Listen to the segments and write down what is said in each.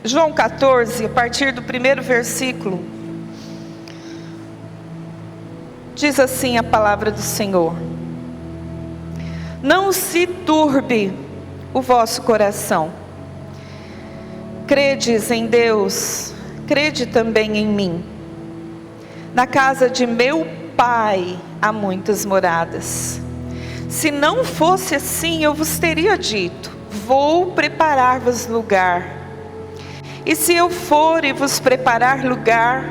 João 14, a partir do primeiro versículo, diz assim a palavra do Senhor: não se turbe o vosso coração. Credes em Deus, crede também em mim. Na casa de meu Pai há muitas moradas. Se não fosse assim, eu vos teria dito: vou preparar-vos lugar. E se eu for e vos preparar lugar,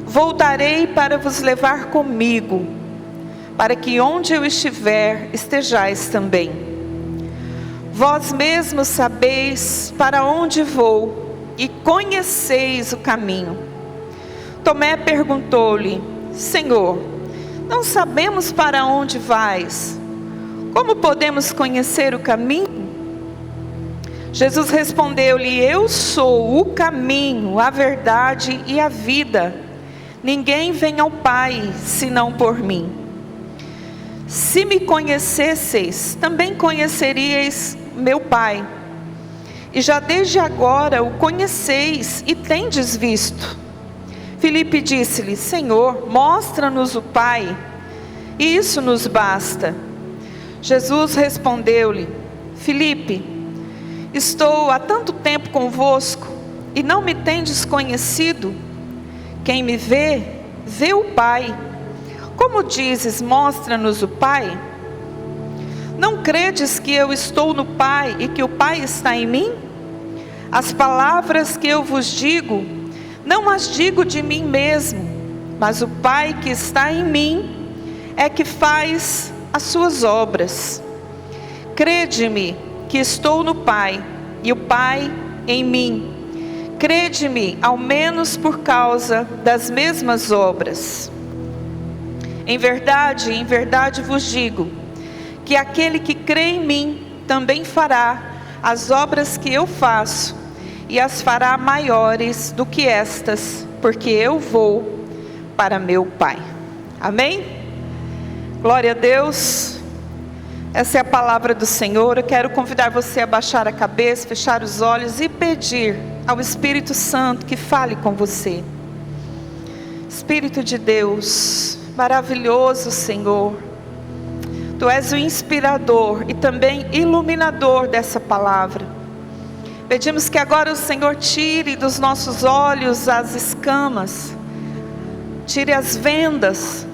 voltarei para vos levar comigo, para que onde eu estiver, estejais também. Vós mesmos sabeis para onde vou, e conheceis o caminho. Tomé perguntou-lhe: Senhor, não sabemos para onde vais. Como podemos conhecer o caminho? Jesus respondeu-lhe: eu sou o caminho, a verdade e a vida. Ninguém vem ao Pai, senão por mim. Se me conhecesseis, também conheceríeis meu Pai. E já desde agora o conheceis e tendes visto. Filipe disse-lhe: Senhor, mostra-nos o Pai, e isso nos basta. Jesus respondeu-lhe: Filipe, estou há tanto tempo convosco, e não me tendes conhecido? Quem me vê, vê o Pai. Como dizes, mostra-nos o Pai? Não credes que eu estou no Pai, e que o Pai está em mim? As palavras que eu vos digo, não as digo de mim mesmo, mas o Pai que está em mim, é que faz as suas obras. Crede-me que estou no Pai, e o Pai em mim. Crede-me, ao menos por causa das mesmas obras. Em verdade vos digo, que aquele que crê em mim, também fará as obras que eu faço, e as fará maiores do que estas, porque eu vou para meu Pai. Amém? Glória a Deus. Essa é a palavra do Senhor. Eu quero convidar você a baixar a cabeça, fechar os olhos e pedir ao Espírito Santo que fale com você. Espírito de Deus, maravilhoso Senhor, Tu és o inspirador e também iluminador dessa palavra. Pedimos que agora o Senhor tire dos nossos olhos as escamas, tire as vendas,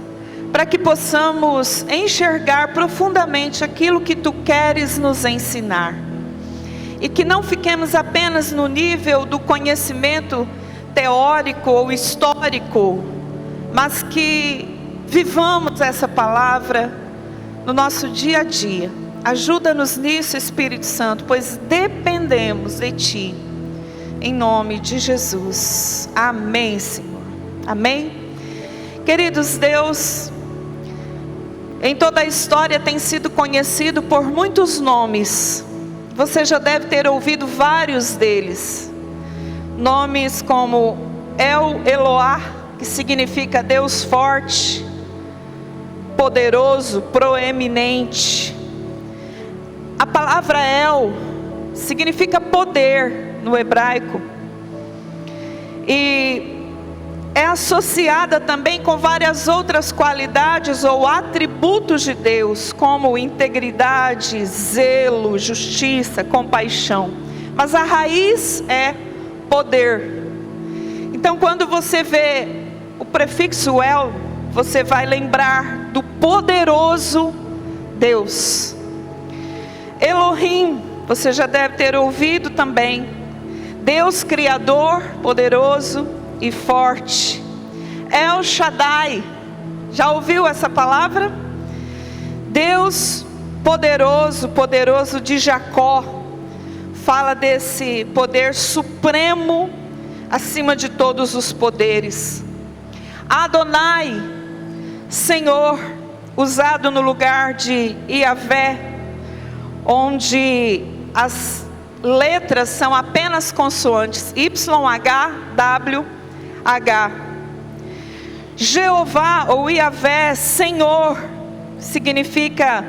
para que possamos enxergar profundamente aquilo que Tu queres nos ensinar. E que não fiquemos apenas no nível do conhecimento teórico ou histórico, mas que vivamos essa palavra no nosso dia a dia. Ajuda-nos nisso, Espírito Santo, pois dependemos de Ti. Em nome de Jesus. Amém, Senhor. Amém? Queridos, Deus, em toda a história tem sido conhecido por muitos nomes. Você já deve ter ouvido vários deles. Nomes como El Eloá, que significa Deus forte, poderoso, proeminente. A palavra El significa poder no hebraico. E é associada também com várias outras qualidades ou atributos de Deus, como integridade, zelo, justiça, compaixão. Mas a raiz é poder. Então, quando você vê o prefixo El, você vai lembrar do poderoso Deus. Elohim, você já deve ter ouvido também. Deus criador, poderoso e forte. El Shaddai, já ouviu essa palavra? Deus poderoso, poderoso de Jacó. Fala desse poder supremo acima de todos os poderes. Adonai, Senhor, usado no lugar de Iavé, onde as letras são apenas consoantes, YHWH. Jeová ou Iavé, Senhor, significa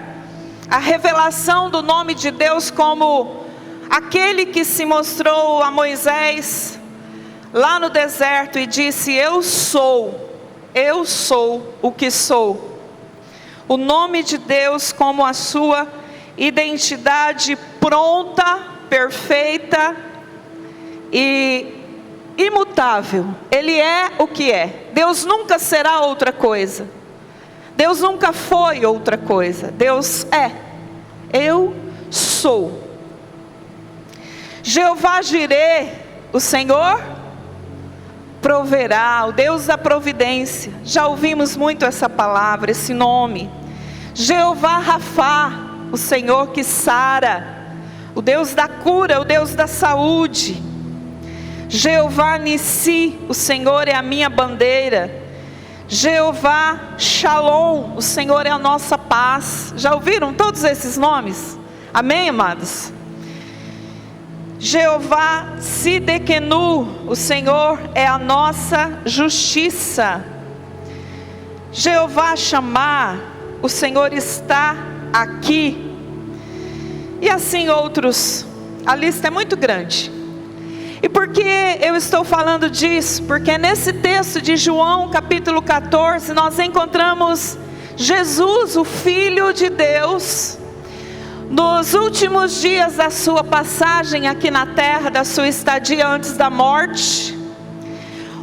a revelação do nome de Deus como aquele que se mostrou a Moisés lá no deserto e disse: eu sou o que sou. O nome de Deus como a sua identidade pronta, perfeita e imutável. Ele é o que é. Deus nunca será outra coisa. Deus nunca foi outra coisa. Deus é. Eu sou. Jeová Jireh, o Senhor proverá, o Deus da providência. Já ouvimos muito essa palavra, esse nome. Jeová Rafá, o Senhor que sara, o Deus da cura, o Deus da saúde. Jeová Nissi, o Senhor é a minha bandeira. Jeová Shalom, o Senhor é a nossa paz. Já ouviram todos esses nomes? Amém, amados? Jeová Sidekenu, o Senhor é a nossa justiça. Jeová Shammah, o Senhor está aqui. E assim outros, a lista é muito grande. E por que eu estou falando disso? Porque nesse texto de João capítulo 14, nós encontramos Jesus, o Filho de Deus, nos últimos dias da sua passagem aqui na terra, da sua estadia antes da morte,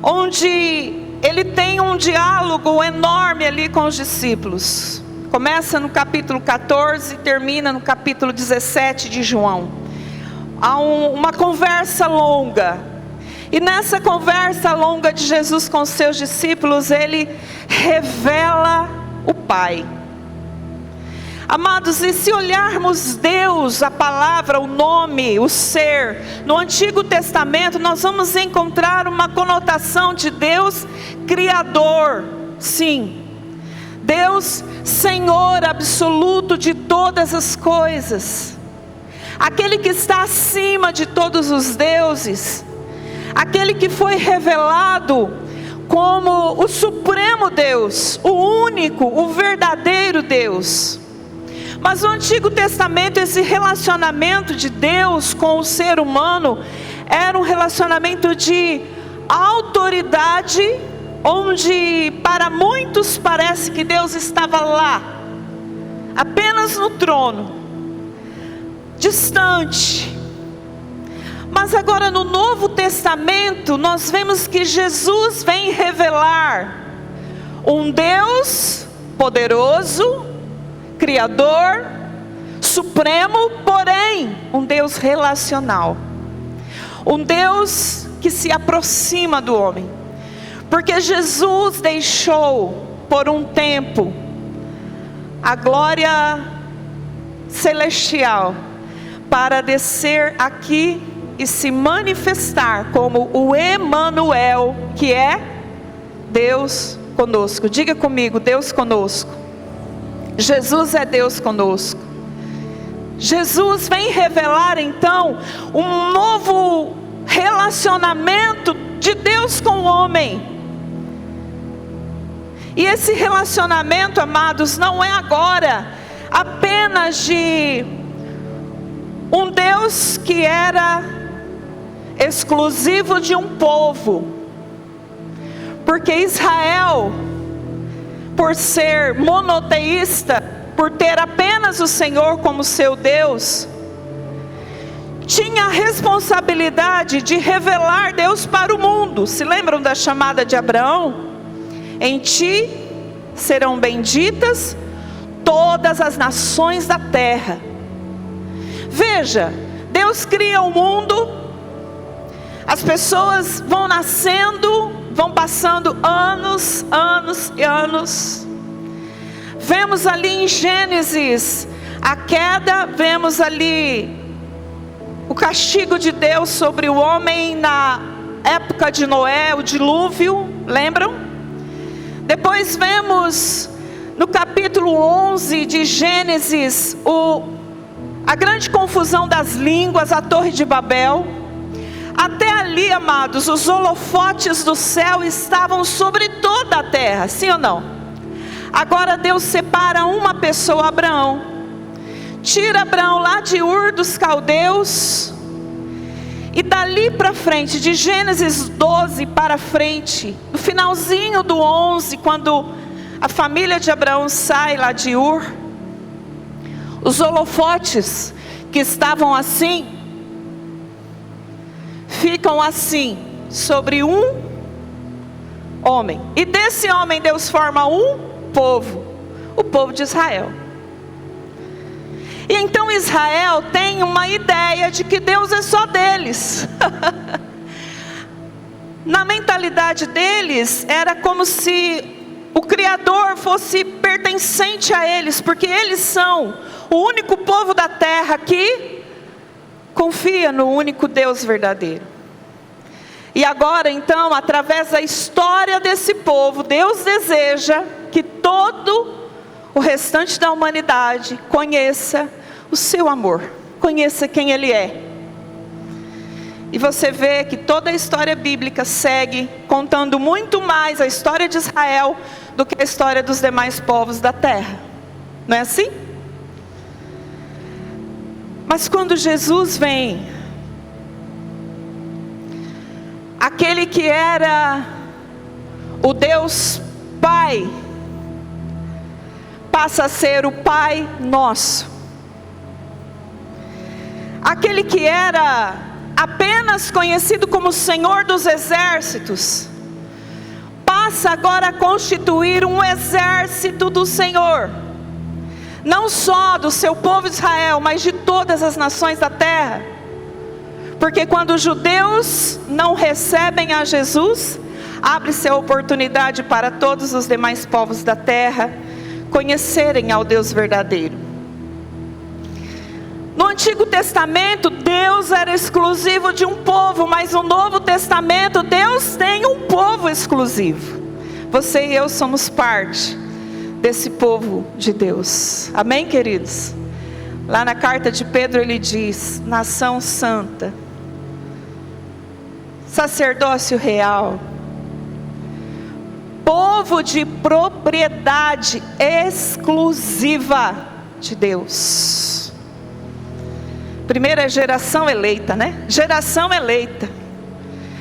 onde ele tem um diálogo enorme ali com os discípulos. Começa no capítulo 14 e termina no capítulo 17 de João. Há uma conversa longa. E nessa conversa longa de Jesus com os seus discípulos, ele revela o Pai. Amados, e se olharmos Deus, a palavra, o nome, o ser, no Antigo Testamento, nós vamos encontrar uma conotação de Deus Criador, sim. Deus Senhor absoluto de todas as coisas. Aquele que está acima de todos os deuses. Aquele que foi revelado como o supremo Deus, o único, o verdadeiro Deus. Mas no Antigo Testamento, esse relacionamento de Deus com o ser humano era um relacionamento de autoridade, onde para muitos parece que Deus estava lá, apenas no trono, distante. Mas agora no Novo Testamento, nós vemos que Jesus vem revelar um Deus poderoso, Criador, supremo, porém um Deus relacional, um Deus que se aproxima do homem, porque Jesus deixou por um tempo a glória celestial para descer aqui e se manifestar como o Emanuel, que é Deus conosco. Diga comigo, Deus conosco. Jesus é Deus conosco. Jesus vem revelar então um novo relacionamento de Deus com o homem. E esse relacionamento, amados, não é agora apenas de um Deus que era exclusivo de um povo, porque Israel, por ser monoteísta, por ter apenas o Senhor como seu Deus, tinha a responsabilidade de revelar Deus para o mundo. Se lembram da chamada de Abraão? Em ti serão benditas todas as nações da terra. Veja, Deus cria o mundo, as pessoas vão nascendo, vão passando anos, anos e anos. Vemos ali em Gênesis a queda, vemos ali o castigo de Deus sobre o homem na época de Noé, o dilúvio, lembram? Depois vemos no capítulo 11 de Gênesis a grande confusão das línguas, a Torre de Babel. Até ali, amados, os holofotes do céu estavam sobre toda a terra, sim ou não? Agora Deus separa uma pessoa, Abraão. Tira Abraão lá de Ur dos Caldeus, E dali para frente, de Gênesis 12 para frente, no finalzinho do 11, quando a família de Abraão sai lá de Ur, os holofotes que estavam assim, ficam assim, sobre um homem. E desse homem Deus forma um povo, o povo de Israel. E então Israel tem uma ideia de que Deus é só deles. Na mentalidade deles, era como se o Criador fosse pertencente a eles, porque eles são o único povo da terra que confia no único Deus verdadeiro. E agora então, através da história desse povo, Deus deseja que todo o restante da humanidade conheça o seu amor, conheça quem Ele é. E você vê que toda a história bíblica segue contando muito mais a história de Israel do que a história dos demais povos da terra. Não é assim? Mas quando Jesus vem, aquele que era o Deus Pai, passa a ser o Pai nosso. Aquele que era apenas conhecido como Senhor dos Exércitos, passa agora a constituir um exército do Senhor, não só do seu povo de Israel, mas de todas as nações da terra. Porque quando os judeus não recebem a Jesus, abre-se a oportunidade para todos os demais povos da terra conhecerem ao Deus verdadeiro. No Antigo Testamento, Deus era exclusivo de um povo, mas no Novo Testamento, Deus tem um povo exclusivo. Você e eu somos parte desse povo de Deus. Amém, queridos? Lá na carta de Pedro ele diz: nação santa, sacerdócio real, povo de propriedade exclusiva de Deus. Primeira geração eleita, né? Geração eleita,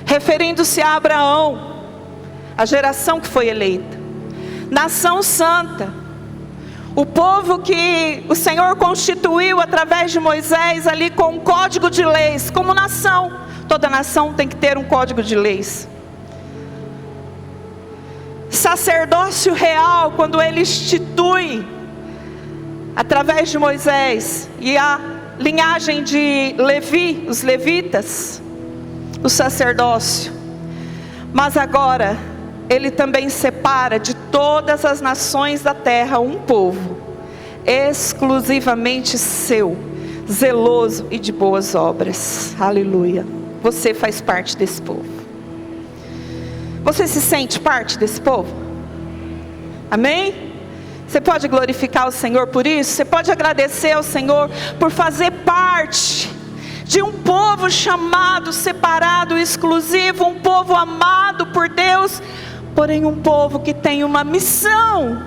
referindo-se a Abraão, a geração que foi eleita. Nação santa, o povo que o Senhor constituiu através de Moisés ali com um código de leis, como nação. Toda nação tem que ter um código de leis. Sacerdócio real, quando ele institui através de Moisés e a linhagem de Levi, os levitas, o sacerdócio. Mas agora ele também separa de todas as nações da terra um povo exclusivamente seu, zeloso e de boas obras. Aleluia. Você faz parte desse povo. Você se sente parte desse povo? Amém? Você pode glorificar o Senhor por isso? Você pode agradecer ao Senhor por fazer parte de um povo chamado, separado, exclusivo, um povo amado por Deus, porém um povo que tem uma missão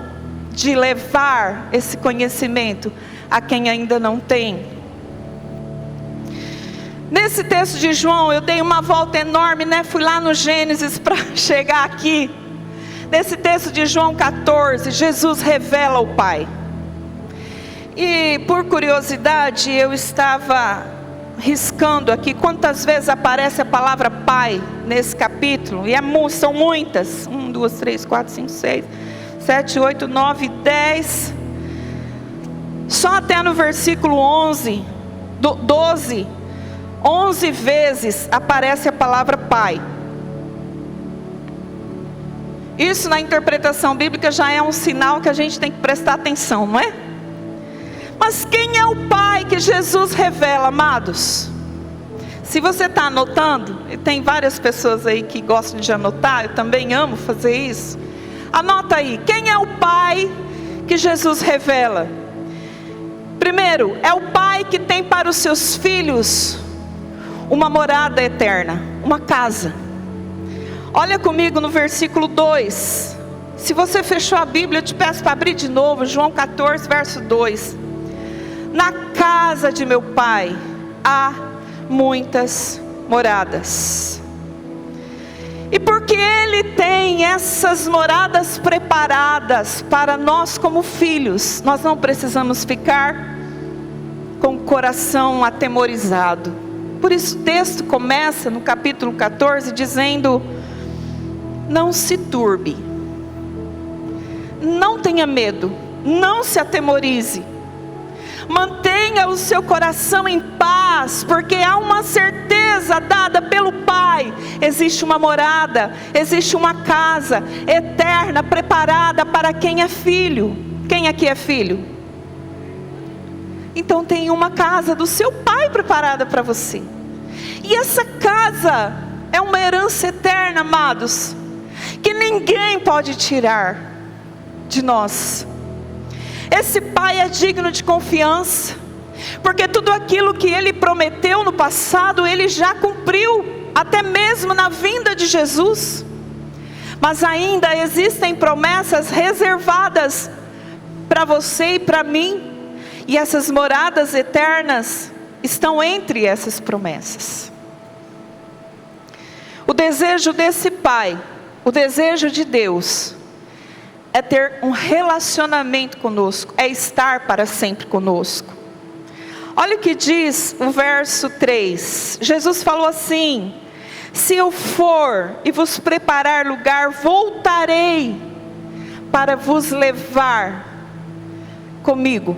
de levar esse conhecimento a quem ainda não tem. Nesse texto de João, eu dei uma volta enorme, né? Fui lá no Gênesis para chegar aqui. Nesse texto de João 14, Jesus revela o Pai. E por curiosidade, eu estava riscando aqui quantas vezes aparece a palavra Pai nesse capítulo. E são muitas. 1, 2, 3, 4, 5, 6, 7, 8, 9, 10. Só até no versículo 12, 11 vezes aparece a palavra Pai. Isso na interpretação bíblica já é um sinal que a gente tem que prestar atenção, não é? Mas quem é o Pai que Jesus revela, amados? Se você está anotando, e tem várias pessoas aí que gostam de anotar, eu também amo fazer isso. Anota aí, quem é o Pai que Jesus revela? Primeiro, é o Pai que tem para os seus filhos uma morada eterna, uma casa. Olha comigo no versículo 2. Se você fechou a Bíblia, eu te peço para abrir de novo, João 14, verso 2. Na casa de meu Pai há muitas moradas. E porque Ele tem essas moradas preparadas para nós como filhos, nós não precisamos ficar com o coração atemorizado. Por isso o texto começa no capítulo 14 dizendo: não se turbe, não tenha medo, não se atemorize. Mantenha o seu coração em paz, porque há uma certeza dada pelo Pai. Existe uma morada, existe uma casa eterna preparada para quem é filho. Quem aqui é filho? Então tem uma casa do seu Pai preparada para você. E essa casa é uma herança eterna, amados, que ninguém pode tirar de nós. Esse Pai é digno de confiança, porque tudo aquilo que Ele prometeu no passado, Ele já cumpriu, até mesmo na vinda de Jesus. Mas ainda existem promessas reservadas para você e para mim, e essas moradas eternas estão entre essas promessas. O desejo desse Pai, o desejo de Deus, é ter um relacionamento conosco, é estar para sempre conosco. Olha o que diz o verso 3. Jesus falou assim: se eu for e vos preparar lugar, voltarei para vos levar comigo.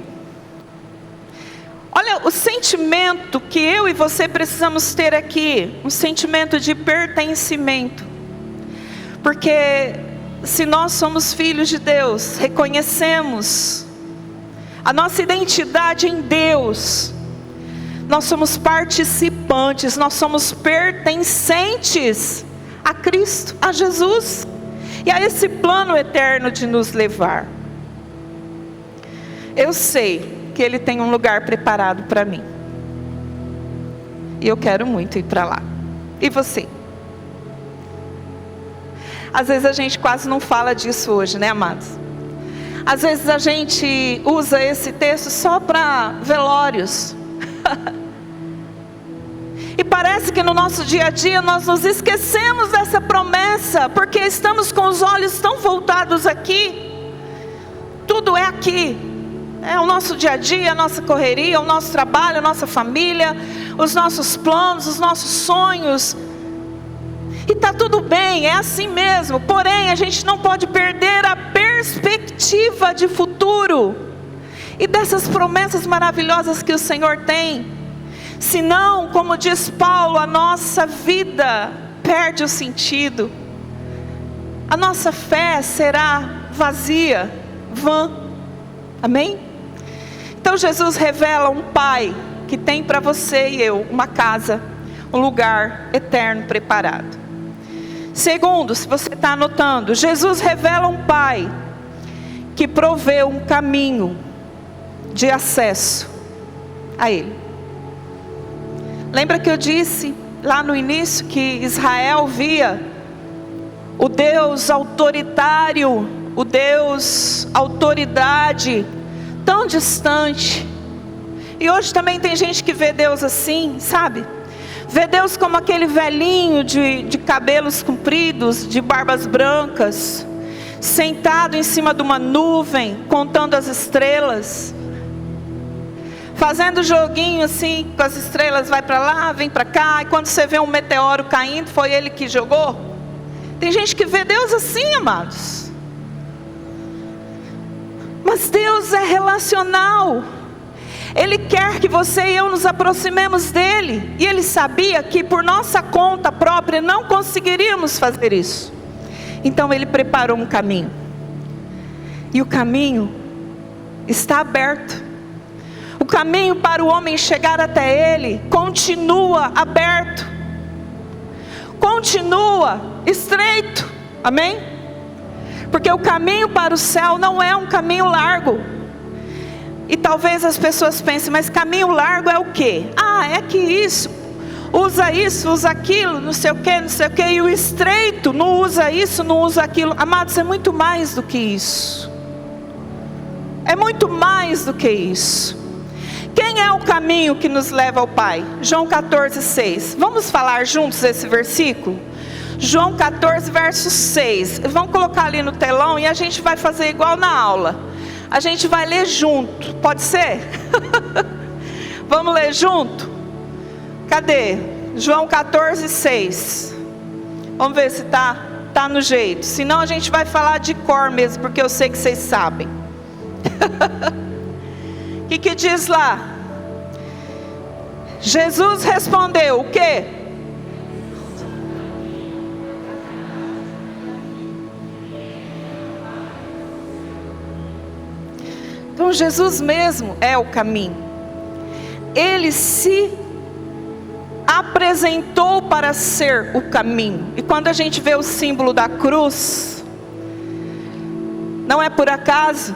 Olha o sentimento que eu e você precisamos ter aqui, um sentimento de pertencimento. Porque se nós somos filhos de Deus, reconhecemos a nossa identidade em Deus, nós somos participantes, nós somos pertencentes a Cristo, a Jesus, e a esse plano eterno de nos levar. Eu sei que Ele tem um lugar preparado para mim, e eu quero muito ir para lá. E você? Às vezes a gente quase não fala disso hoje, né, amados? Às vezes a gente usa esse texto só para velórios. E parece que no nosso dia a dia nós nos esquecemos dessa promessa, porque estamos com os olhos tão voltados aqui. Tudo é aqui. É o nosso dia a dia, a nossa correria, o nosso trabalho, a nossa família, os nossos planos, os nossos sonhos. E está tudo bem, é assim mesmo. Porém, a gente não pode perder a perspectiva de futuro e dessas promessas maravilhosas que o Senhor tem. Senão, como diz Paulo, a nossa vida perde o sentido. A nossa fé será vazia, vã. Amém? Então Jesus revela um Pai que tem para você e eu uma casa, um lugar eterno preparado. Segundo, se você está anotando, Jesus revela um Pai que provê um caminho de acesso a Ele. Lembra que eu disse lá no início que Israel via o Deus autoritário, o Deus autoridade tão distante. E hoje também tem gente que vê Deus assim, sabe? Vê Deus como aquele velhinho de cabelos compridos, de barbas brancas, sentado em cima de uma nuvem, contando as estrelas, fazendo joguinho assim, com as estrelas, vai para lá, vem para cá, e quando você vê um meteoro caindo, foi ele que jogou. Tem gente que vê Deus assim, amados. Mas Deus é relacional. Ele quer que você e eu nos aproximemos dEle. E Ele sabia que por nossa conta própria não conseguiríamos fazer isso. Então Ele preparou um caminho. E o caminho está aberto. O caminho para o homem chegar até Ele continua aberto. Continua estreito. Amém? Porque o caminho para o céu não é um caminho largo. E talvez as pessoas pensem, mas caminho largo é o quê? Ah, é que isso, usa aquilo, não sei o quê. E o estreito não usa isso, não usa aquilo. Amados, é muito mais do que isso. É muito mais do que isso. Quem é o caminho que nos leva ao Pai? João 14:6. Vamos falar juntos esse versículo? João 14, verso 6. Vamos colocar ali no telão e a gente vai fazer igual na aula. A gente vai ler junto, pode ser? Vamos ler junto? Cadê? João 14, 6. Vamos ver se tá no jeito. Senão a gente vai falar de cor mesmo, porque eu sei que vocês sabem. O que diz lá? Jesus respondeu o quê? Então Jesus mesmo é o caminho. Ele se apresentou para ser o caminho. E quando a gente vê o símbolo da cruz, não é por acaso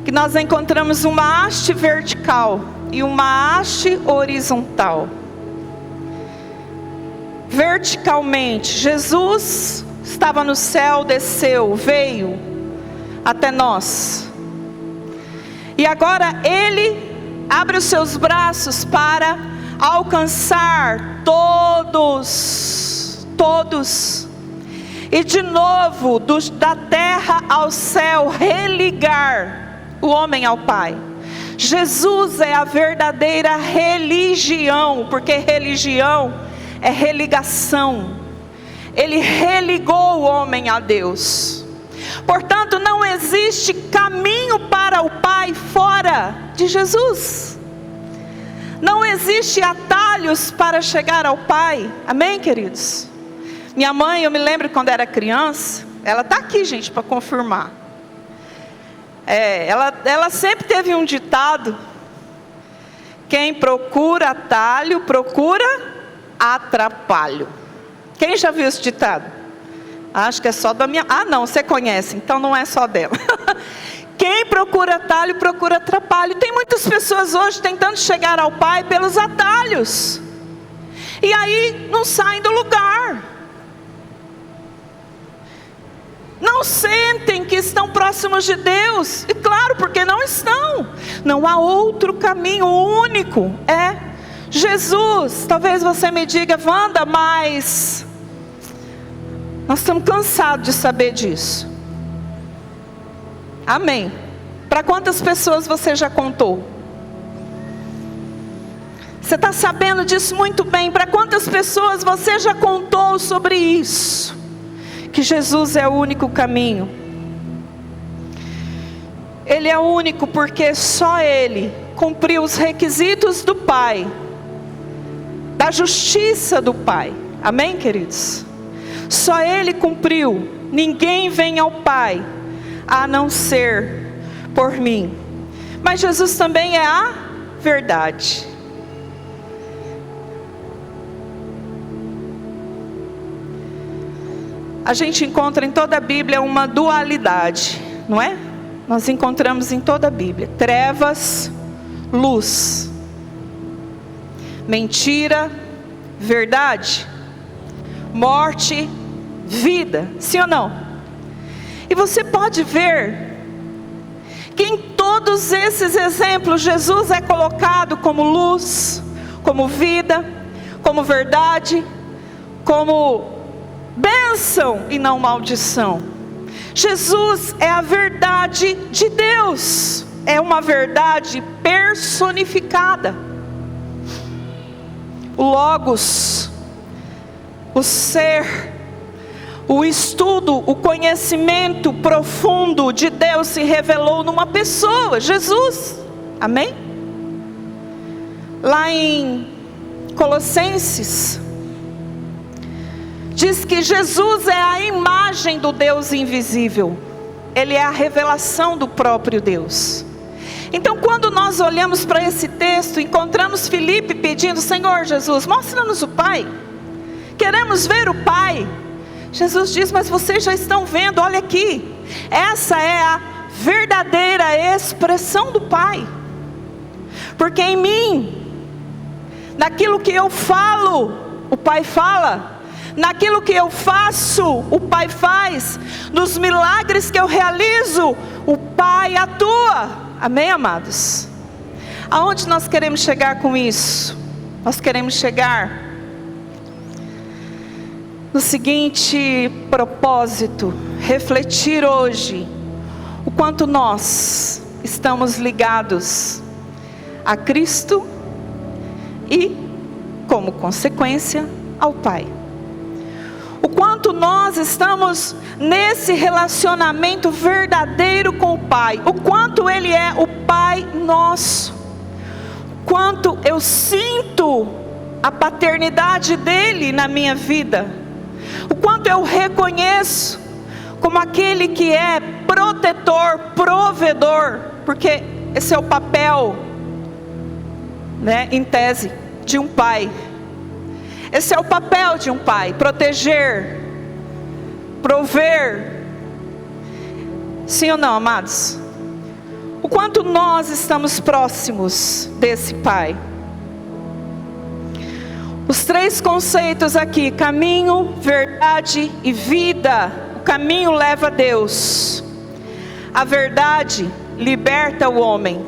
que nós encontramos uma haste vertical e uma haste horizontal. Verticalmente, Jesus estava no céu, desceu, veio até nós. E agora Ele abre os seus braços para alcançar todos. E de novo, da terra ao céu, religar o homem ao Pai. Jesus é a verdadeira religião, porque religião é religação. Ele religou o homem a Deus. Portanto, não existe caminho para o Pai fora de Jesus. Não existe atalhos para chegar ao Pai. Amém, queridos? Minha mãe, eu me lembro quando era criança, ela está aqui, gente, para confirmar. Ela sempre teve um ditado: quem procura atalho, procura atrapalho. Quem já viu esse ditado? Acho que é só da minha... Ah, não, você conhece, então não é só dela. Quem procura atalho, procura atrapalho. Tem muitas pessoas hoje tentando chegar ao Pai pelos atalhos. E aí não saem do lugar. Não sentem que estão próximos de Deus. E claro, porque não estão. Não há outro caminho, o único é Jesus. Talvez você me diga: Wanda, mas nós estamos cansados de saber disso. Amém. Para quantas pessoas você já contou? Você está sabendo disso muito bem. Para quantas pessoas você já contou sobre isso? Que Jesus é o único caminho. Ele é o único porque só Ele cumpriu os requisitos do Pai, da justiça do Pai. Amém, queridos? Só Ele cumpriu. Ninguém vem ao Pai a não ser por mim. Mas Jesus também é a verdade. A gente encontra em toda a Bíblia uma dualidade, não é? Nós encontramos em toda a Bíblia: trevas, luz, mentira, verdade, morte, vida, sim ou não? E você pode ver que em todos esses exemplos Jesus é colocado como luz, como vida, como verdade, como bênção e não maldição. Jesus é a verdade de Deus, é uma verdade personificada. O Logos, o ser, o estudo, o conhecimento profundo de Deus se revelou numa pessoa, Jesus. Amém? Lá em Colossenses, diz que Jesus é a imagem do Deus invisível. Ele é a revelação do próprio Deus. Então, quando nós olhamos para esse texto, encontramos Filipe pedindo: Senhor Jesus, mostra-nos o Pai. Queremos ver o Pai. Jesus diz: mas vocês já estão vendo, olha aqui. Essa é a verdadeira expressão do Pai. Porque em mim, naquilo que eu falo, o Pai fala. Naquilo que eu faço, o Pai faz. Nos milagres que eu realizo, o Pai atua. Amém, amados? Aonde nós queremos chegar com isso? Nós queremos chegar no seguinte propósito: refletir hoje o quanto nós estamos ligados a Cristo e, como consequência, ao Pai. O quanto nós estamos nesse relacionamento verdadeiro com o Pai. O quanto Ele é o Pai nosso. O quanto eu sinto a paternidade dEle na minha vida. O quanto eu reconheço como aquele que é protetor, provedor. Porque esse é o papel, em tese, de um pai. Esse é o papel de um pai: proteger, prover. Sim ou não, amados? O quanto nós estamos próximos desse pai. Os 3 conceitos aqui: caminho, verdade e vida. O caminho leva a Deus. A verdade liberta o homem.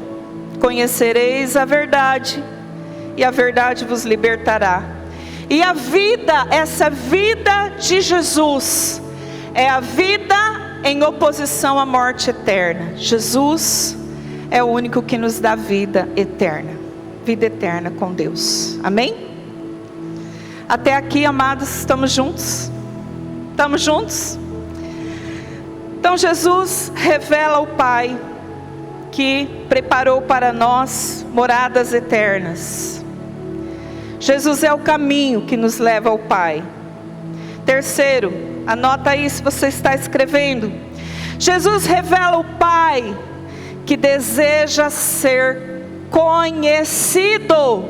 Conhecereis a verdade, e a verdade vos libertará. E a vida, essa vida de Jesus, é a vida em oposição à morte eterna. Jesus é o único que nos dá vida eterna. Vida eterna com Deus. Amém? Até aqui, amados, estamos juntos? Estamos juntos? Então Jesus revela o Pai, que preparou para nós moradas eternas. Jesus é o caminho que nos leva ao Pai. Terceiro, anota aí se você está escrevendo. Jesus revela o Pai, que deseja ser conhecido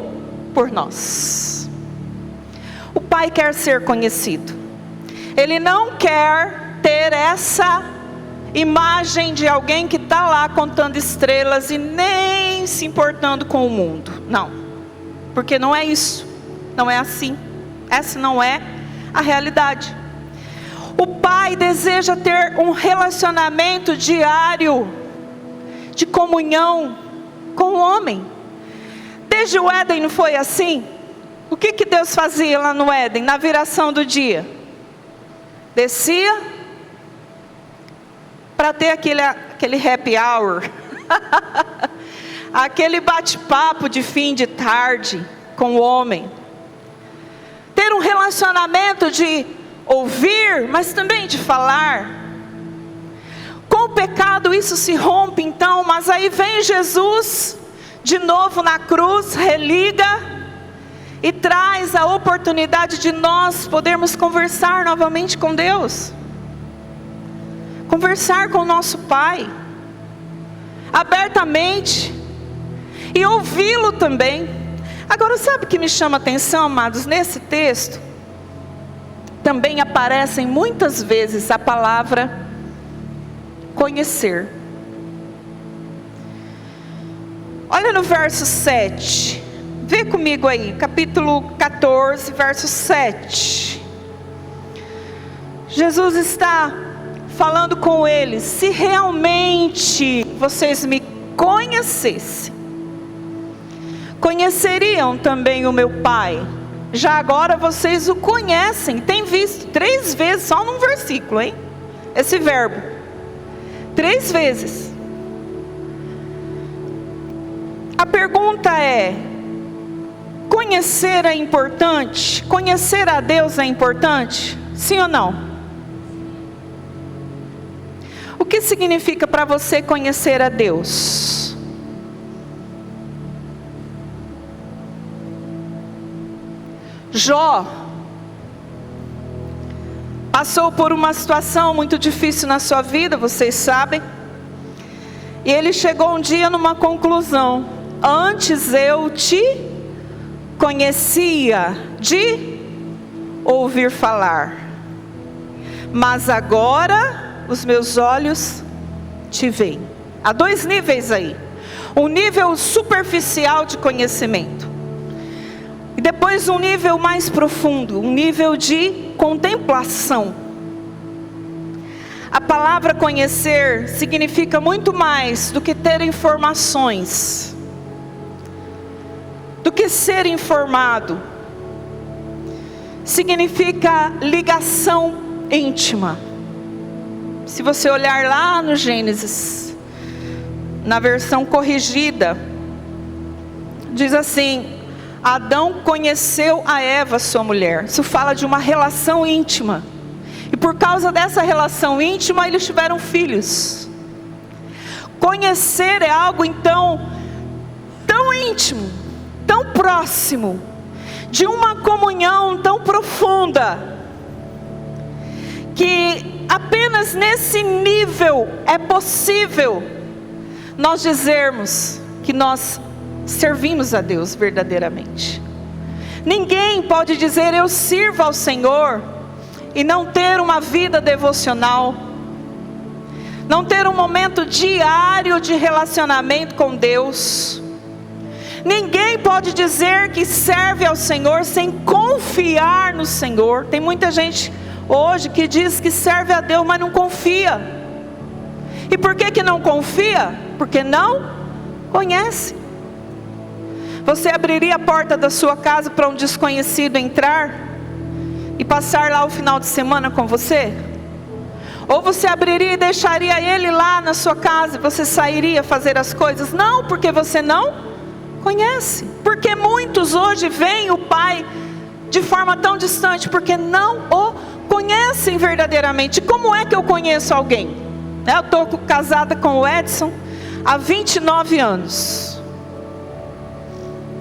por nós. O Pai quer ser conhecido. Ele não quer ter essa imagem de alguém que está lá contando estrelas e nem se importando com o mundo. Não. Porque não é isso, não é assim. Essa não é a realidade. O Pai deseja ter um relacionamento diário, de comunhão com o homem. Desde o Éden não foi assim? O que Deus fazia lá no Éden, na viração do dia? Descia para ter aquele happy hour. Aquele bate-papo de fim de tarde com o homem. Ter um relacionamento de ouvir, mas também de falar. Com o pecado isso se rompe então, mas aí vem Jesus de novo na cruz, religa e traz a oportunidade de nós podermos conversar novamente com Deus. Conversar com o nosso Pai abertamente. E ouvi-lo também. Agora, sabe o que me chama a atenção, amados? Nesse texto também aparecem muitas vezes a palavra conhecer. Olha no verso 7. Vê comigo aí, capítulo 14, verso 7. Jesus está falando com eles: se realmente vocês me conhecessem, conheceriam também o meu Pai. Já agora vocês o conhecem. Tem visto 3 vezes, só num versículo, hein? Esse verbo. 3 vezes. A pergunta é: conhecer é importante? Conhecer a Deus é importante? Sim ou não? O que significa para você conhecer a Deus? Jó passou por uma situação muito difícil na sua vida, vocês sabem. E ele chegou um dia numa conclusão: antes eu te conhecia de ouvir falar, mas agora os meus olhos te veem. Há 2 níveis aí: um nível superficial de conhecimento, e depois um nível mais profundo, um nível de contemplação. A palavra conhecer significa muito mais do que ter informações. do que ser informado. Significa ligação íntima. Se você olhar lá no Gênesis, na versão corrigida, diz assim: Adão conheceu a Eva, sua mulher. Isso fala de uma relação íntima. E por causa dessa relação íntima, eles tiveram filhos. Conhecer é algo então tão íntimo, tão próximo, de uma comunhão tão profunda, que apenas nesse nível é possível nós dizermos que nós servimos a Deus verdadeiramente. Ninguém pode dizer eu sirvo ao Senhor e não ter uma vida devocional, não ter um momento diário de relacionamento com Deus. Ninguém pode dizer que serve ao Senhor sem confiar no Senhor. Tem muita gente hoje que diz que serve a Deus, mas não confia. E por que não confia? Porque não conhece. Você abriria a porta da sua casa para um desconhecido entrar e passar lá o final de semana com você? Ou você abriria e deixaria ele lá na sua casa e você sairia fazer as coisas? Não, porque você não conhece. Porque muitos hoje veem o Pai de forma tão distante, porque não o conhecem verdadeiramente. Como é que eu conheço alguém? Eu estou casada com o Edson há 29 anos.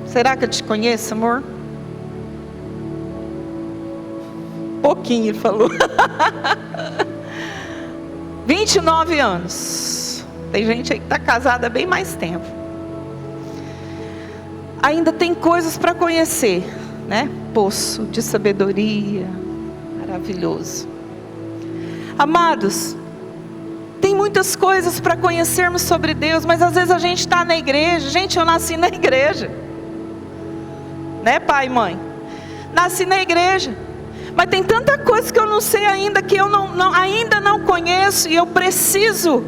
Será que eu te conheço, amor? Pouquinho, ele falou. 29 anos. Tem gente aí que está casada há bem mais tempo. Ainda tem coisas para conhecer, né? Poço de sabedoria, maravilhoso. Amados, tem muitas coisas para conhecermos sobre Deus, mas às vezes a gente está na igreja. Gente, eu nasci na igreja, né, pai e mãe? Nasci na igreja, mas tem tanta coisa que eu não sei ainda, que eu ainda não conheço, e eu preciso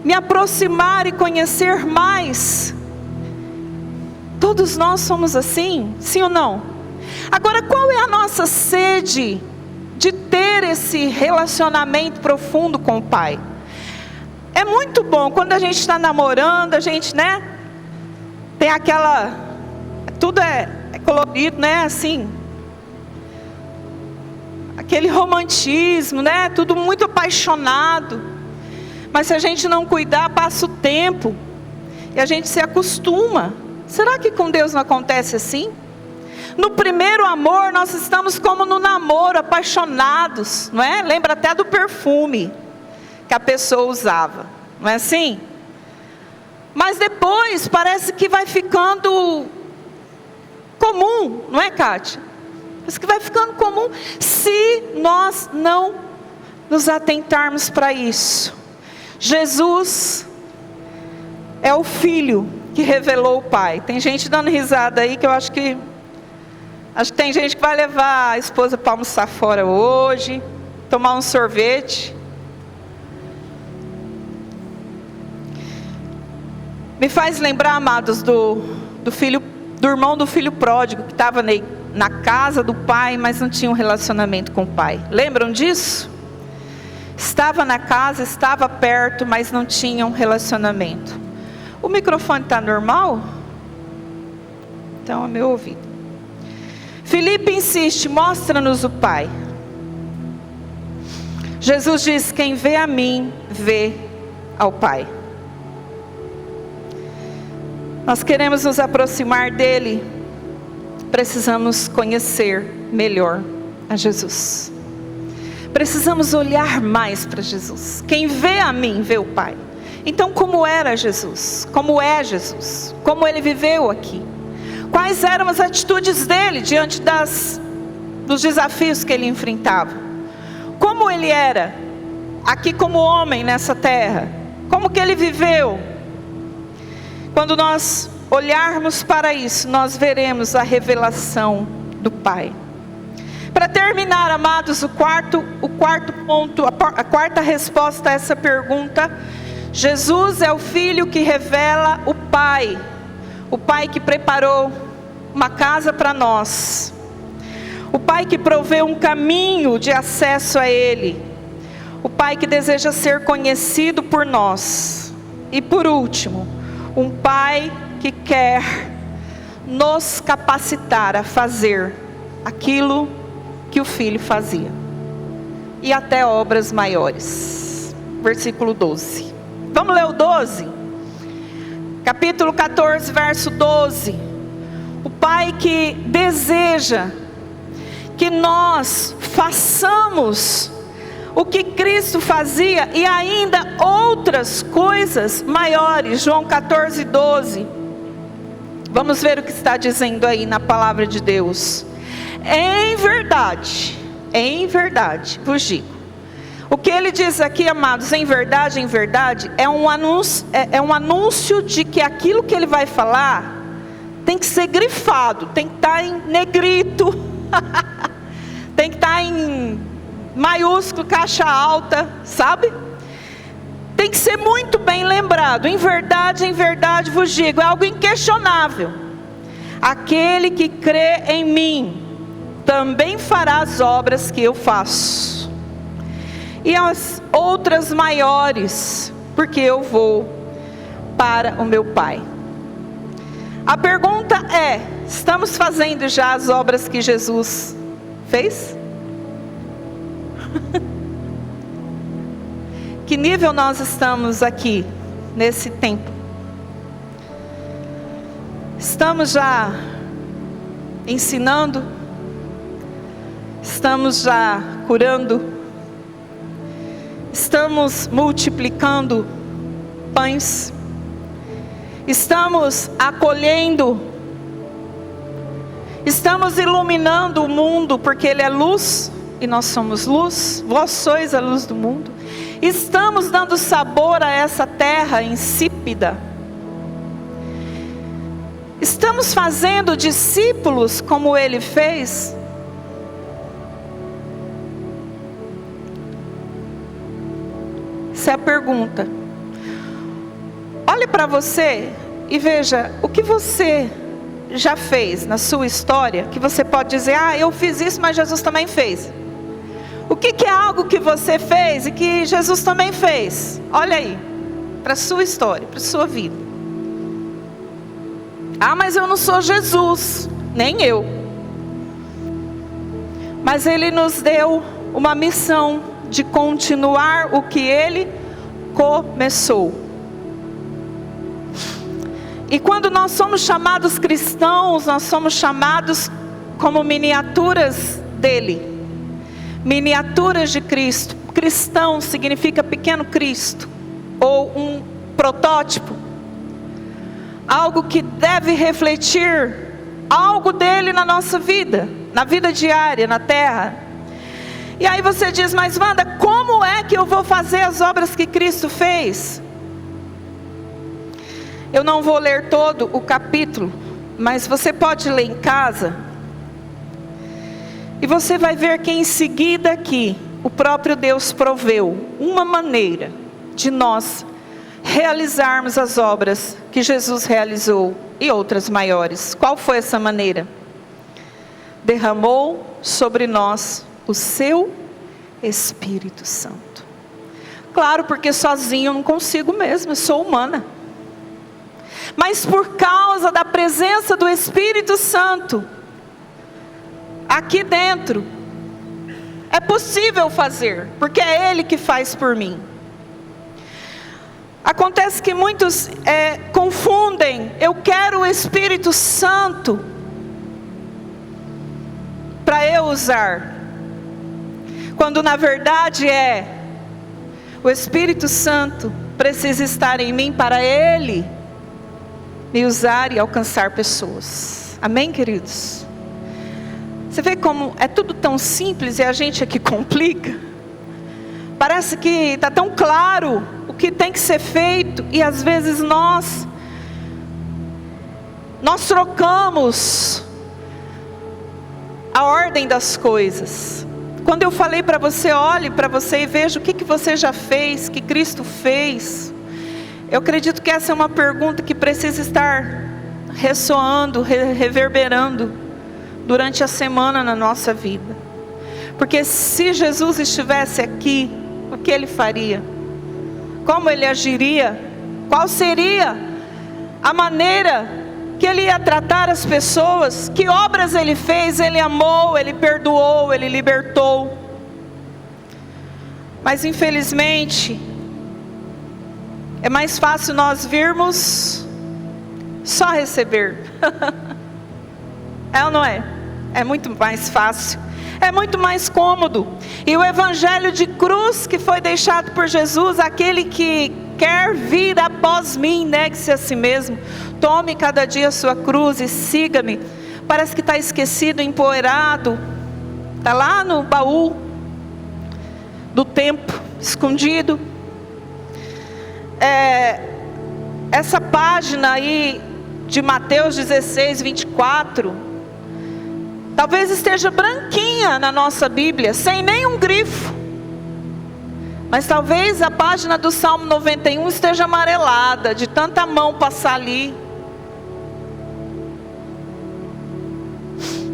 me aproximar e conhecer mais. Todos nós somos assim, sim ou não? Agora, qual é a nossa sede de ter esse relacionamento profundo com o Pai? É muito bom quando a gente está namorando, a gente, né, tem aquela, tudo é colorido, né, assim, aquele romantismo, né, tudo muito apaixonado. Mas se a gente não cuidar, passa o tempo e a gente se acostuma. Será que com Deus não acontece assim? No primeiro amor nós estamos como no namoro, apaixonados, não é? Lembra até do perfume que a pessoa usava, não é assim? Mas depois parece que vai ficando comum, não é, Kátia? Parece que vai ficando comum, se nós não nos atentarmos para isso. Jesus é o Filho que revelou o Pai. Tem gente dando risada aí, que eu acho que tem gente que vai levar a esposa para almoçar fora hoje, tomar um sorvete. Me faz lembrar, amados, do irmão do filho pródigo, que estava na casa do pai, mas não tinha um relacionamento com o pai. Lembram disso? Estava na casa, estava perto, mas não tinha um relacionamento. O microfone está normal? Então é meu ouvido. Filipe insiste: mostra-nos o Pai. Jesus diz: quem vê a mim, vê ao Pai. Nós queremos nos aproximar dele, precisamos conhecer melhor a Jesus. Precisamos olhar mais para Jesus. Quem vê a mim, vê o Pai. Então, como era Jesus? Como é Jesus? Como ele viveu aqui? Quais eram as atitudes dele diante dos desafios que ele enfrentava? Como ele era aqui como homem nessa terra? Como que ele viveu? Quando nós olharmos para isso, nós veremos a revelação do Pai. Para terminar, amados, o quarto ponto, a quarta resposta a essa pergunta: Jesus é o Filho que revela o Pai. O Pai que preparou uma casa para nós. O Pai que proveu um caminho de acesso a Ele. O Pai que deseja ser conhecido por nós. E por último, um Pai que quer nos capacitar a fazer aquilo que o Filho fazia. E até obras maiores. Versículo 12. Vamos ler o 12? Capítulo 14, verso 12. O Pai que deseja que nós façamos o que Cristo fazia e ainda outras coisas maiores. João 14, 12. Vamos ver o que está dizendo aí na palavra de Deus. Em verdade vos digo. O que ele diz aqui, amados, em verdade, é um anúncio de que aquilo que ele vai falar tem que ser grifado, tem que estar em negrito, tem que estar em maiúsculo, caixa alta, sabe? Tem que ser muito bem lembrado. Em verdade vos digo, é algo inquestionável. Aquele que crê em mim também fará as obras que eu faço. E as outras maiores, porque eu vou para o meu Pai. A pergunta é: estamos fazendo já as obras que Jesus fez? Que nível nós estamos aqui, nesse tempo? Estamos já ensinando? Estamos já curando? Estamos multiplicando pães? Estamos acolhendo? Estamos iluminando o mundo, porque Ele é luz e nós somos luz? Vós sois a luz do mundo. Estamos dando sabor a essa terra insípida? Estamos fazendo discípulos como Ele fez? Essa é a pergunta. Olhe para você e veja o que você já fez na sua história, que você pode dizer: ah, eu fiz isso, mas Jesus também fez. O que é algo que você fez e que Jesus também fez? Olha aí, para a sua história, para a sua vida. Ah, mas eu não sou Jesus, nem eu. Mas Ele nos deu uma missão de continuar o que Ele começou. E quando nós somos chamados cristãos, nós somos chamados como miniaturas dele, miniaturas de Cristo. Cristão significa pequeno Cristo, ou um protótipo, algo que deve refletir algo dele na nossa vida, na vida diária, na terra. E aí você diz: mas Wanda, como é que eu vou fazer as obras que Cristo fez? Eu não vou ler todo o capítulo, mas você pode ler em casa. E você vai ver que em seguida aqui, o próprio Deus proveu uma maneira de nós realizarmos as obras que Jesus realizou e outras maiores. Qual foi essa maneira? Derramou sobre nós o seu Espírito Santo. Claro, porque sozinho eu não consigo mesmo, eu sou humana. Mas por causa da presença do Espírito Santo aqui dentro, é possível fazer, porque é Ele que faz por mim. Acontece que muitos confundem: eu quero o Espírito Santo para eu usar, quando na verdade o Espírito Santo precisa estar em mim para Ele me usar e alcançar pessoas. Amém, queridos? Você vê como é tudo tão simples e a gente aqui complica? Parece que está tão claro o que tem que ser feito, e às vezes nós trocamos a ordem das coisas. Quando eu falei para você: olhe para você e veja o que você já fez, que Cristo fez. Eu acredito que essa é uma pergunta que precisa estar ressoando, reverberando durante a semana na nossa vida. Porque se Jesus estivesse aqui, o que Ele faria? Como Ele agiria? Qual seria a maneira que Ele ia tratar as pessoas? Que obras Ele fez? Ele amou, Ele perdoou, Ele libertou. Mas infelizmente, é mais fácil nós virmos só receber. É ou não é? É muito mais fácil. É muito mais cômodo. E o evangelho de cruz que foi deixado por Jesus, aquele que quer vir após mim, negue-se a si mesmo, tome cada dia a sua cruz e siga-me. Parece que está esquecido, empoeirado, está lá no baú do tempo, escondido. Essa página aí de Mateus 16, 24, talvez esteja branquinha na nossa Bíblia, sem nenhum grifo. Mas talvez a página do Salmo 91 esteja amarelada, de tanta mão passar ali.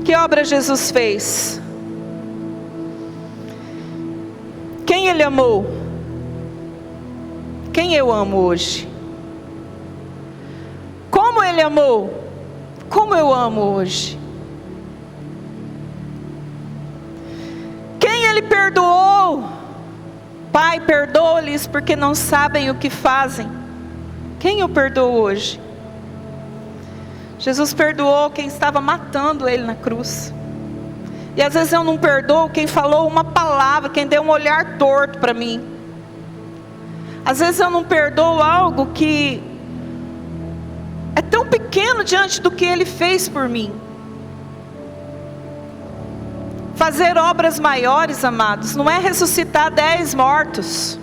Que obra Jesus fez? Quem Ele amou? Quem eu amo hoje? Como Ele amou? Como eu amo hoje? Quem Ele perdoou? Pai, perdoa-lhes porque não sabem o que fazem. Quem eu perdoo hoje? Jesus perdoou quem estava matando Ele na cruz. E às vezes eu não perdoo quem falou uma palavra, quem deu um olhar torto para mim. Às vezes eu não perdoo algo que é tão pequeno diante do que Ele fez por mim. Fazer obras maiores, amados, não é ressuscitar 10 mortos.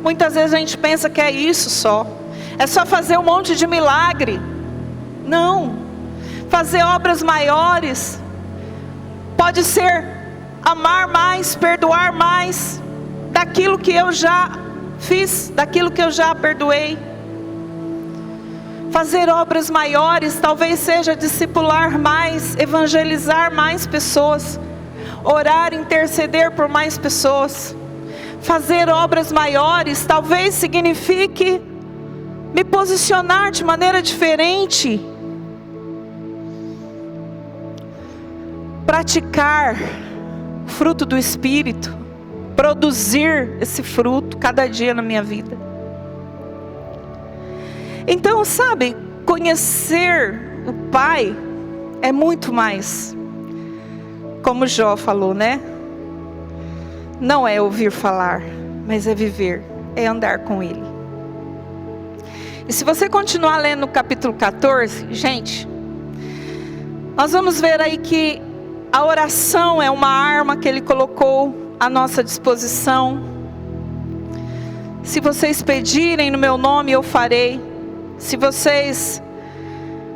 Muitas vezes a gente pensa que é isso só. É só fazer um monte de milagre. Não. Fazer obras maiores pode ser amar mais, perdoar mais daquilo que eu já fiz, daquilo que eu já perdoei. Fazer obras maiores talvez seja discipular mais, evangelizar mais pessoas, orar, interceder por mais pessoas. Fazer obras maiores talvez signifique me posicionar de maneira diferente. Praticar o fruto do Espírito, produzir esse fruto cada dia na minha vida. Então, sabe, conhecer o Pai é muito mais, como Jó falou, né? Não é ouvir falar, mas é viver, é andar com Ele. E se você continuar lendo no capítulo 14, gente, nós vamos ver aí que a oração é uma arma que Ele colocou à nossa disposição. Se vocês pedirem no meu nome, eu farei. Se vocês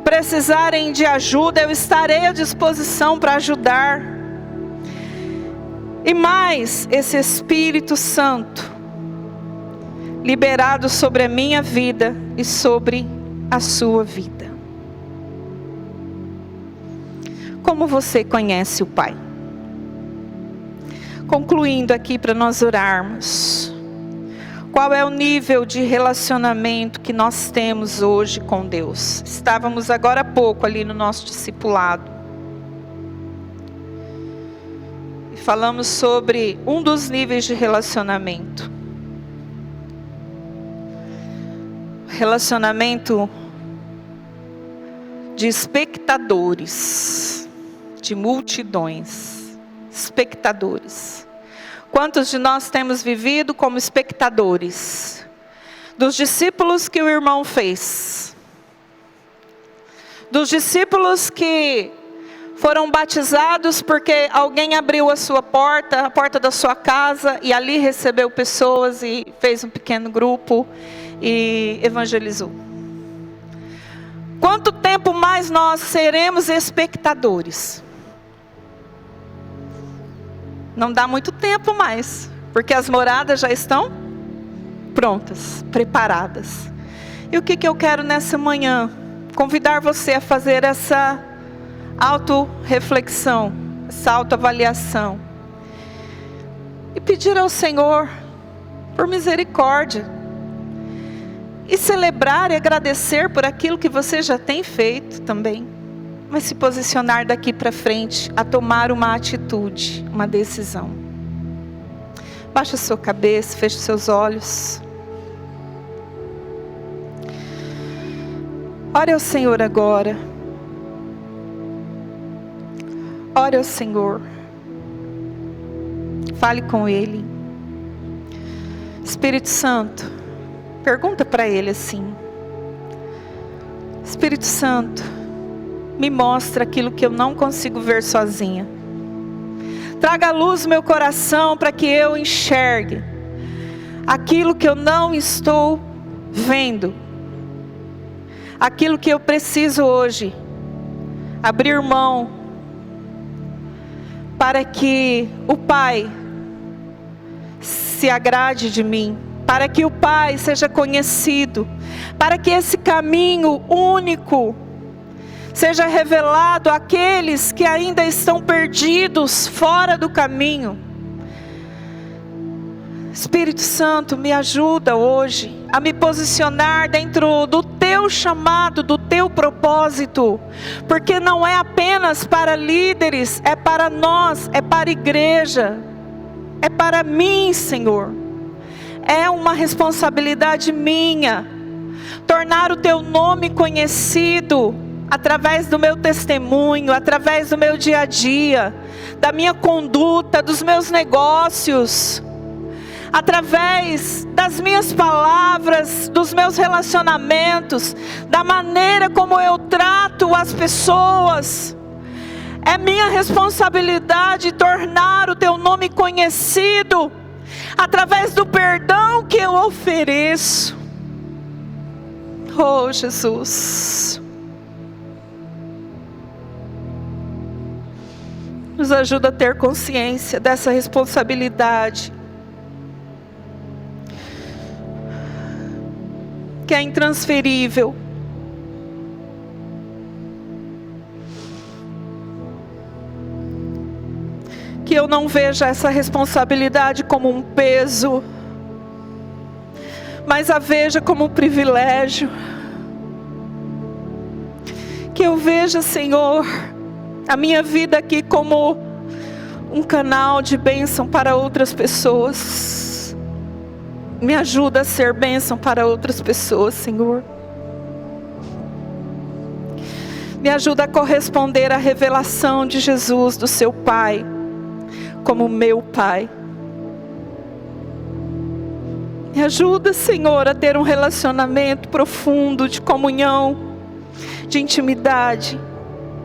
precisarem de ajuda, eu estarei à disposição para ajudar. E mais, esse Espírito Santo liberado sobre a minha vida e sobre a sua vida. Como você conhece o Pai? Concluindo aqui para nós orarmos. Qual é o nível de relacionamento que nós temos hoje com Deus? Estávamos agora há pouco ali no nosso discipulado. E falamos sobre um dos níveis de relacionamento. Relacionamento de espectadores, de multidões, espectadores. Quantos de nós temos vivido como espectadores dos discípulos que o irmão fez? Dos discípulos que foram batizados porque alguém abriu a sua porta, a porta da sua casa, e ali recebeu pessoas e fez um pequeno grupo e evangelizou. Quanto tempo mais nós seremos espectadores? Não dá muito tempo mais, porque as moradas já estão prontas, preparadas. E o que eu quero nessa manhã? convidar você a fazer essa auto-reflexão, essa autoavaliação. E pedir ao Senhor por misericórdia. E celebrar e agradecer por aquilo que você já tem feito também. Mas se posicionar daqui para frente a tomar uma atitude, uma decisão. Baixa a sua cabeça, feche os seus olhos. Ore ao Senhor agora. Ore ao Senhor. Fale com Ele. Espírito Santo, pergunta para Ele assim: Espírito Santo, me mostra aquilo que eu não consigo ver sozinha. Traga a luz no meu coração para que eu enxergue aquilo que eu não estou vendo. Aquilo que eu preciso hoje abrir mão para que o Pai se agrade de mim, para que o Pai seja conhecido, para que esse caminho único seja revelado àqueles que ainda estão perdidos fora do caminho. Espírito Santo, me ajuda hoje a me posicionar dentro do Teu chamado, do Teu propósito, porque não é apenas para líderes, é para nós, é para a igreja, é para mim, Senhor. É uma responsabilidade minha, tornar o Teu nome conhecido, através do meu testemunho, através do meu dia a dia, da minha conduta, dos meus negócios, através das minhas palavras, dos meus relacionamentos, da maneira como eu trato as pessoas. É minha responsabilidade tornar o Teu nome conhecido, através do perdão que eu ofereço. Oh, Jesus, nos ajuda a ter consciência dessa responsabilidade, que é intransferível. Que eu não veja essa responsabilidade como um peso, mas a veja como um privilégio. Que eu veja, Senhor, a minha vida aqui como um canal de bênção para outras pessoas. Me ajuda a ser bênção para outras pessoas, Senhor. Me ajuda a corresponder à revelação de Jesus, do seu Pai, como meu Pai. Me ajuda, Senhor, a ter um relacionamento profundo de comunhão, de intimidade,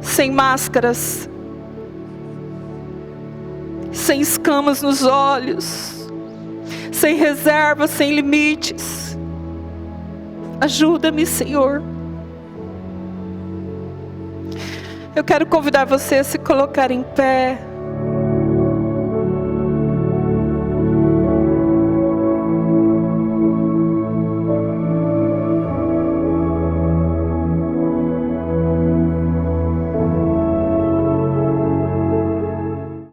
sem máscaras, sem escamas nos olhos, sem reservas, sem limites. Ajuda-me, Senhor. Eu quero convidar você a se colocar em pé.